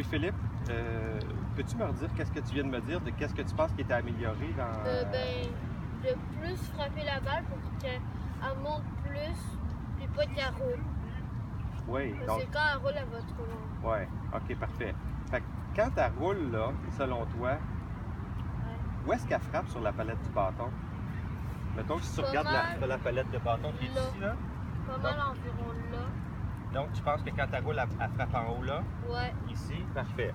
Louis-Philippe, peux-tu me redire qu'est-ce que tu viens de me dire, de qu'est-ce que tu penses qui était amélioré dans... De plus frapper la balle pour qu'elle monte plus, puis pas qu'elle roule. Oui, Parce donc... que quand elle roule, elle va trop loin. Oui, ok, parfait. Fait que quand elle roule, là, selon toi, où est-ce qu'elle frappe sur la palette du bâton? Mettons que si tu Pas regardes mal la palette de bâton qui est là. ici, là. Pas mal environ là. Donc, tu penses que quand elle roule, elle frappe en haut, là? Ouais. Ici? Parfait.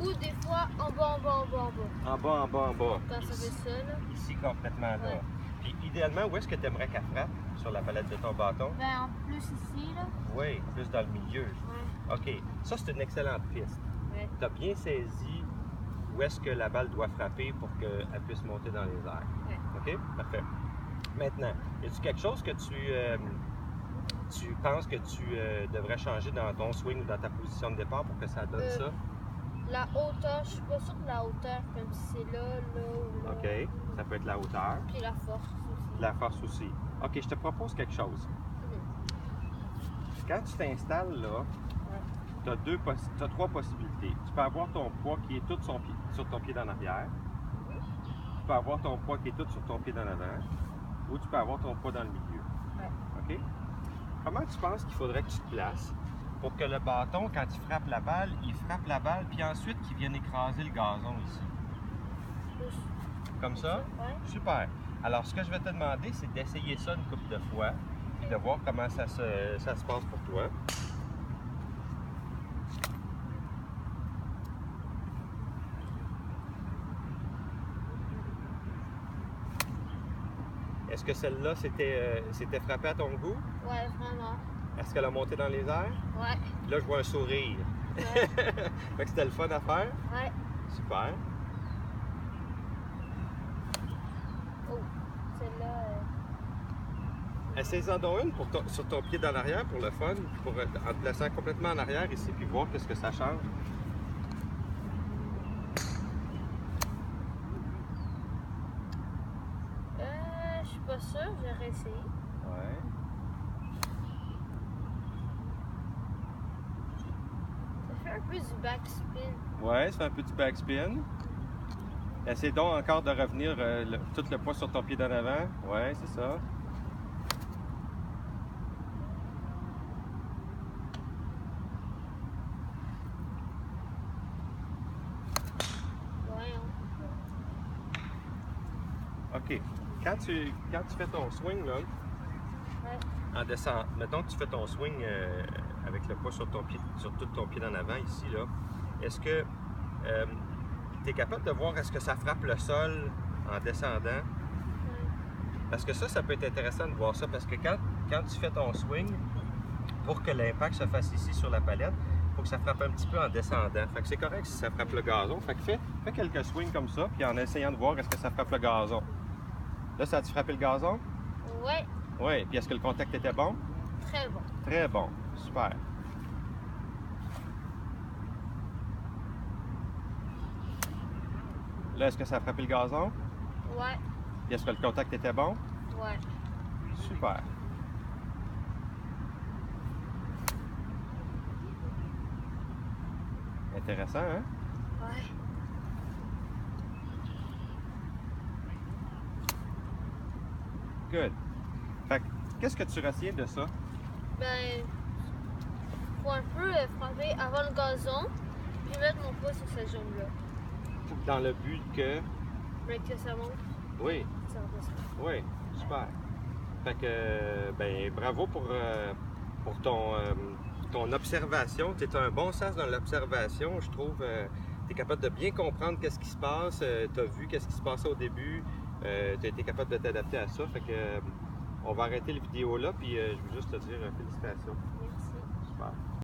Ou des fois en bas, en bas, en bas, en bas. En bas, en bas, en bas. Quand ça fait ça, là. Ici, complètement là. Ouais. Puis, idéalement, où est-ce que tu aimerais qu'elle frappe sur la palette de ton bâton? Ben, en plus ici, là. Oui, plus dans le milieu. Ouais. OK. Ça, c'est une excellente piste. Ouais. Tu as bien saisi où est-ce que la balle doit frapper pour qu'elle puisse monter dans les airs. Ouais. OK? Parfait. Maintenant, y a-t-il quelque chose que tu penses que tu devrais changer dans ton swing ou dans ta position de départ pour que ça donne ça? La hauteur, je suis pas sûre de la hauteur, comme si c'est là, là ou là. OK. Ça peut être la hauteur. Puis la force aussi. La force aussi. OK, je te propose quelque chose. Quand tu t'installes là, tu as trois possibilités. Tu peux avoir ton poids qui est tout sur ton pied d'en arrière. Tu peux avoir ton poids qui est tout sur ton pied d'en avant. Ou tu peux avoir ton poids dans le milieu. Ouais. OK? Comment tu penses qu'il faudrait que tu te places pour que le bâton, quand il frappe la balle, puis ensuite qu'il vienne écraser le gazon ici? Comme ça? Ouais. Super. Alors, ce que je vais te demander, c'est d'essayer ça une couple de fois, puis de voir comment ça se passe pour toi. Est-ce que celle-là, c'était frappé à ton goût? Ouais, vraiment. Est-ce qu'elle a monté dans les airs? Ouais. Là, je vois un sourire. Ouais. Fait que c'était le fun à faire? Ouais. Super. Oh, celle-là. Essaye-en donc une sur ton pied dans l'arrière pour le fun, en te plaçant complètement en arrière ici, puis voir qu'est-ce que ça change. Je suis pas sûre, j'aurais essayé. Ouais. Ça fait un peu du backspin. Ouais, ça fait un peu du backspin. Essaye donc encore de revenir tout le poids sur ton pied d'en avant. Ouais, c'est ça. Ouais, OK. Quand tu fais ton swing, là, Ouais. en descendant, mettons que tu fais ton swing avec le poids sur tout ton pied d'en avant ici, là, est-ce que tu es capable de voir est-ce que ça frappe le sol en descendant? Parce que ça peut être intéressant de voir ça, parce que quand tu fais ton swing, pour que l'impact se fasse ici sur la palette, il faut que ça frappe un petit peu en descendant. Fait que c'est correct si ça frappe le gazon. Fait que fais quelques swings comme ça, puis en essayant de voir est-ce que ça frappe le gazon. Là, ça a-tu frappé le gazon? Ouais, Oui. Puis est-ce que le contact était bon? très bon. Très bon. Super. Là, est-ce que ça a frappé le gazon? Ouais, Puis est-ce que le contact était bon? ouais. Super. Intéressant, hein? Ouais. Good. Fait que, qu'est-ce que tu retiens de ça? Ben, faut un peu frapper avant le gazon, puis mettre mon poids sur cette jambe-là. Dans le but que... Mais que ça monte, Oui, ça redescend. oui, super. Fait que, ben, bravo pour ton observation. Tu as un bon sens dans l'observation, je trouve. Tu es capable de bien comprendre qu'est-ce qui se passe. Tu as vu qu'est-ce qui se passait au début. Tu as été capable de t'adapter à ça. Fait que, on va arrêter la vidéo là, puis je veux juste te dire félicitations. Merci. Super.